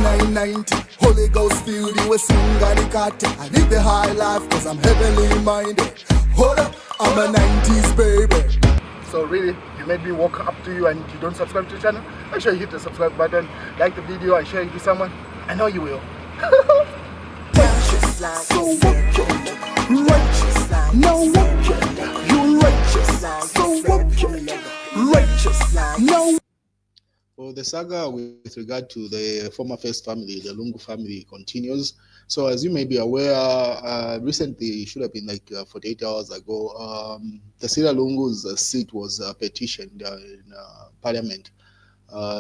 990, Holy Ghost filled you with Singanikate. I live the high life cause I'm heavenly minded. Hold up, I'm a 90s baby. So really, you made me walk up to you and you don't subscribe to the channel, make sure you hit the subscribe button, like the video and share it with someone. I know you will. Righteous like so wicked, righteous like no wicked, you righteous like so wicked, righteous like no. Well, the saga with regard to the former first family, the Lungu family, continues. So as you may be aware, recently, it should have been like 48 hours ago, Tasila Lungu's seat was petitioned in Parliament.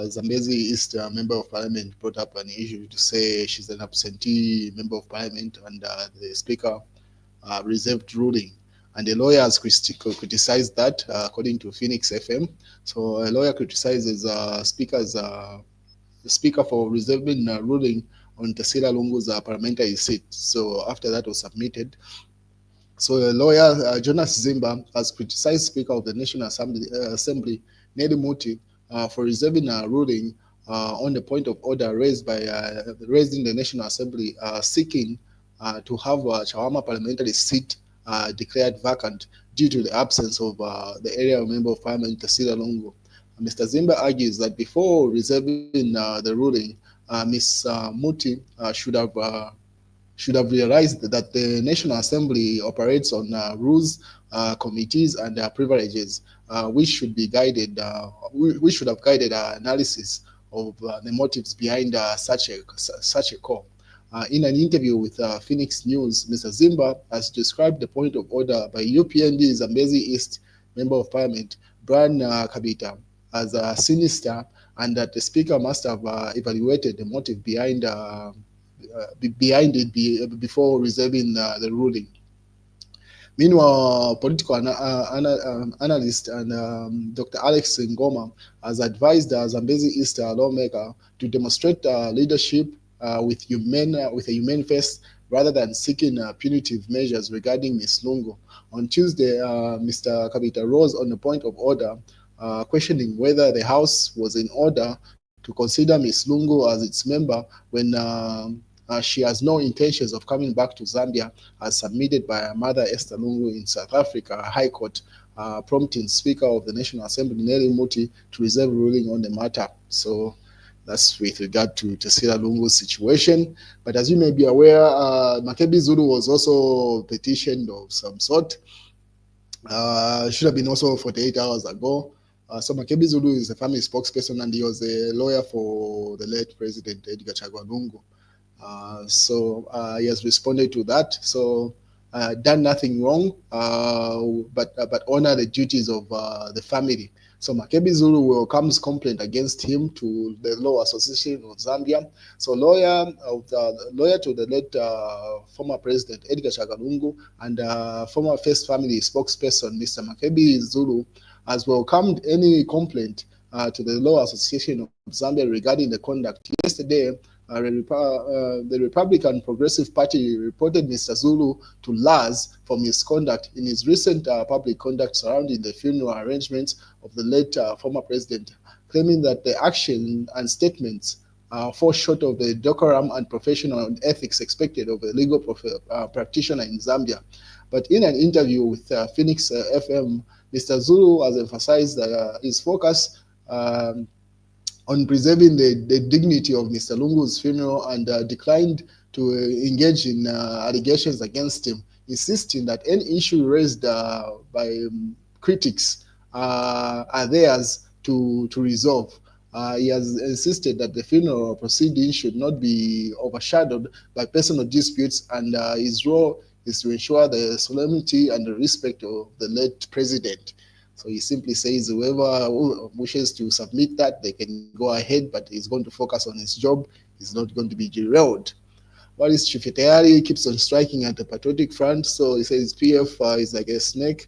Zambezi East Member of Parliament brought up an issue to say she's an absentee Member of Parliament and the Speaker reserved ruling. And the lawyer has criticized that, according to Phoenix FM. So a lawyer criticizes the Speaker for reserving ruling on Tasila Lungu's parliamentary seat. So after that was submitted, so the lawyer, Jonas Zimba, has criticized Speaker of the National Assembly, Nelly Muti, for reserving a ruling on the point of order raised in the National Assembly, seeking to have a Chawama parliamentary seat declared vacant due to the absence of the area member of Parliament, Tasila Lungu. Mr. Zimba argues that before reserving the ruling, Ms. Muti should have realized that the National Assembly operates on rules, committees, and privileges, which should have guided analysis of the motives behind such a call. In an interview with Phoenix News, Mr. Zimba has described the point of order by UPND Zambezi East Member of Parliament, Brian Kabita, as sinister, and that the Speaker must have evaluated the motive behind it before reserving the ruling. Meanwhile, political analyst and Dr. Alex Ngoma has advised the Zambezi East lawmaker to demonstrate leadership with a humane face rather than seeking punitive measures regarding Ms. Lungu. On Tuesday, Mr. Kabita rose on the point of order, questioning whether the House was in order to consider Ms. Lungu as its member when she has no intentions of coming back to Zambia, as submitted by her mother Esther Lungu in South Africa High Court, prompting Speaker of the National Assembly Nelly Muti to reserve ruling on the matter. So that's with regard to Tasila Lungu's situation. But as you may be aware, Makebi Zulu was also petitioned of some sort. Should have been also 48 hours ago. So Makebi Zulu is a family spokesperson and he was a lawyer for the late President Edgar Chagwa Lungu. So he has responded to that. So done nothing wrong, but honor the duties of the family. So Makebi Zulu welcomes complaint against him to the Law Association of Zambia. So lawyer to the late former President Edgar Chagwa Lungu and former First Family spokesperson Mr. Makebi Zulu has welcomed any complaint to the Law Association of Zambia regarding the conduct. Yesterday, the Republican Progressive Party reported Mr. Zulu to LAZ for misconduct in his recent public conduct surrounding the funeral arrangements of the late former president, claiming that the action and statements fall short of the decorum and professional ethics expected of a legal practitioner in Zambia. But in an interview with Phoenix FM, Mr. Zulu has emphasized his focus on preserving the dignity of Mr. Lungu's funeral and declined to engage in allegations against him, insisting that any issue raised by critics are theirs to resolve. He has insisted that the funeral proceedings should not be overshadowed by personal disputes, and his role is to ensure the solemnity and the respect of the late president. So he simply says whoever wishes to submit that, they can go ahead, but he's going to focus on his job. He's not going to be derailed. While his Chifeteari keeps on striking at the patriotic front, so he says PF is like a snake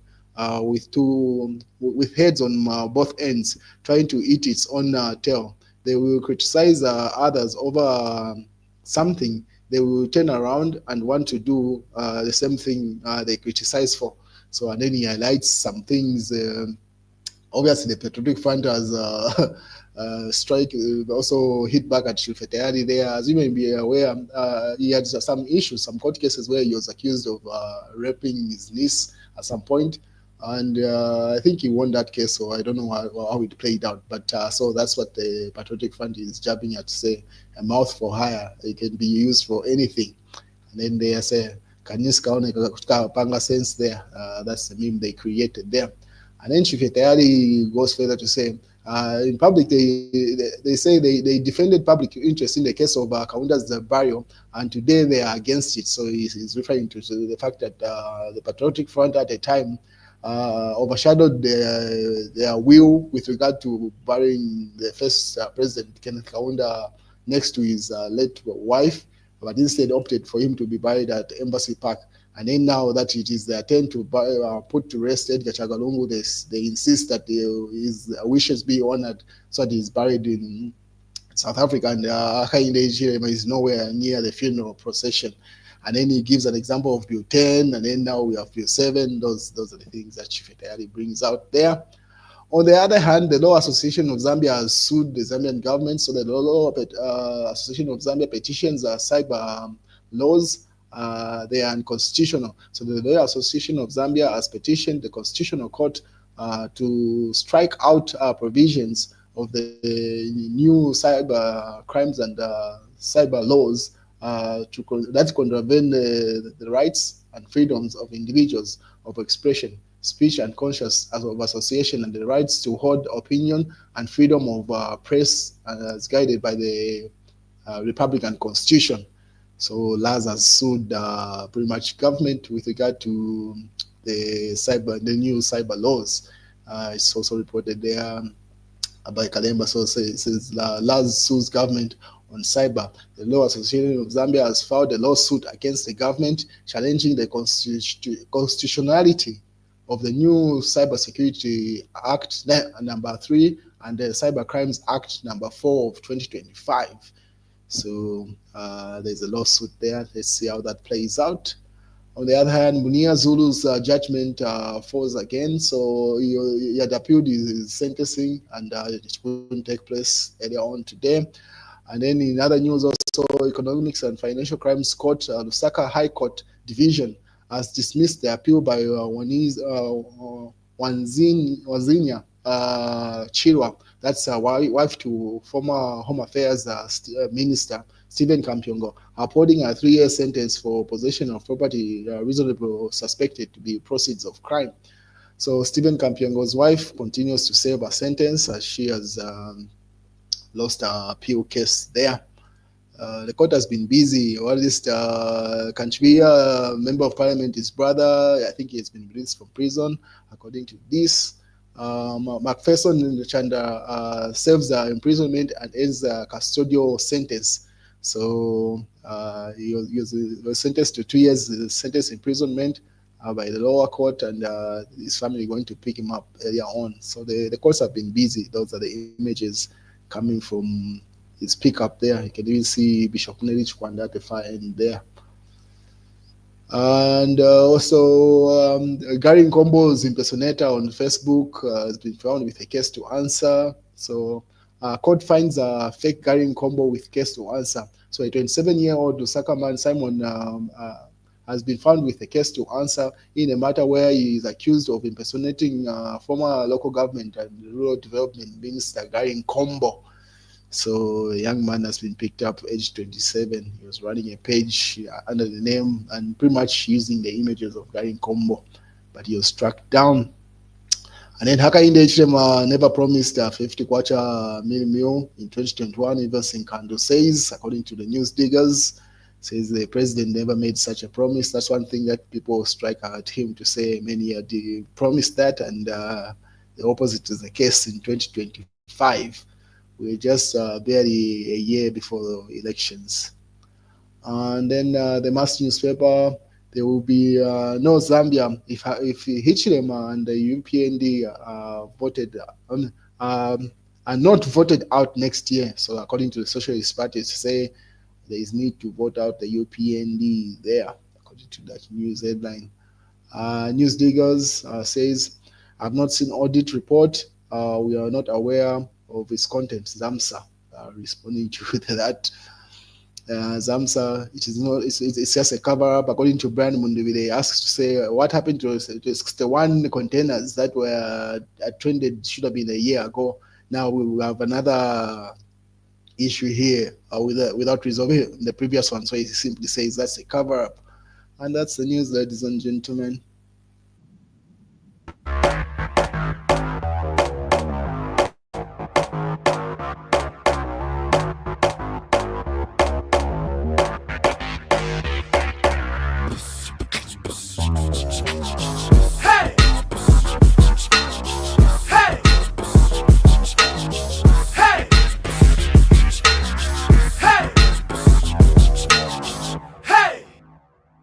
with heads on both ends, trying to eat its own tail. They will criticize others over something. They will turn around and want to do the same thing they criticize for. So, and then he highlights some things. Obviously, the Patriotic Front has strike also hit back at Shilfetayari there. As you may be aware, he had some issues, some court cases where he was accused of raping his niece at some point. And I think he won that case, so I don't know how it played out. But so that's what the Patriotic Front is jabbing at to say: a mouth for hire. It can be used for anything. And then they say, "Kanyiska panga sense there." That's the meme they created there. And then Shiketayari goes further to say, in public, they say they defended public interest in the case of Kaunda's burial, and today they are against it. So he's referring to the fact that the Patriotic Front at the time overshadowed their will with regard to burying the first president, Kenneth Kaunda, next to his late wife, but instead opted for him to be buried at Embassy Park. And then now that it is their turn to put to rest Edgar Chagalungu, they insist that his wishes be honored, so that he's buried in South Africa, and Hakainde Hichilema is nowhere near the funeral procession. And then he gives an example of Bill 10, and then now we have Bill 7. Those are the things that Chifetayari brings out there. On the other hand, the Law Association of Zambia has sued the Zambian government, so the Law Association of Zambia petitions cyber laws. They are unconstitutional. So the Law Association of Zambia has petitioned the Constitutional Court to strike out provisions of the new cyber crimes and cyber laws that contravene the rights and freedoms of individuals of expression, speech, and conscience of association, and the rights to hold opinion and freedom of press as guided by the Republican Constitution. So LAZ has sued pretty much government with regard to the new cyber laws. It's also reported there by Kalemba. So it says LAZ sues government on cyber. The Law Association of Zambia has filed a lawsuit against the government challenging the constitutionality of the new Cybersecurity Act number 3 and the Cyber Crimes Act number 4 of 2025. So there's a lawsuit there. Let's see how that plays out. On the other hand, Munia Zulu's judgment falls again. So he had appealed his sentencing, and it couldn't take place earlier on today. And then in other news, also Economics and Financial Crimes Court, Lusaka High Court Division has dismissed the appeal by Wanzinya Chirwa, that's wife to former Home Affairs Minister Stephen Kampiongo, upholding a 3-year sentence for possession of property reasonably suspected to be proceeds of crime. So Stephen Kampiongo's wife continues to serve a sentence as she has lost her appeal case there. The court has been busy, or at least Kanchibia, member of parliament, his brother, I think he has been released from prison, according to this. Macpherson Chanda serves imprisonment and ends a custodial sentence. So he was sentenced to 2 years sentence imprisonment by the lower court, and his family going to pick him up earlier on. So the courts have been busy. Those are the images coming from his pickup there. You can even see Bishop Nerich Kwanda at the far end there. And also Gary Nkombo's impersonator on Facebook has been found with a case to answer. So court finds a fake Gary Nkombo with case to answer. So a 27-year-old Lusaka man, Simon, has been found with a case to answer in a matter where he is accused of impersonating former local government and rural development minister Gary Nkombo. So a young man has been picked up, aged 27. He was running a page under the name and pretty much using the images of Gary Nkombo, but he was struck down. And then Hakainde Hichilema never promised a 50 kwacha meal in 2021, even Sinkando says, according to the news diggers, says the president never made such a promise. That's one thing that people strike at him to say many had promised that, and the opposite is the case in 2025. We're just barely a year before the elections. And then the mass newspaper, there will be no Zambia if Hichilema and the UPND voted are not voted out next year. So according to the Socialist Party, say there is need to vote out the UPND there, according to that news headline. News diggers says, I've not seen audit report. We are not aware of its content, ZAMSA, responding to that. ZAMSA, it is not, it's just a cover up. According to Brian Mundubi, they asked to say what happened to 61 containers that were trended, should have been a year ago. Now we will have another issue here without resolving the previous one. So he simply says that's a cover up. And that's the news, ladies and gentlemen.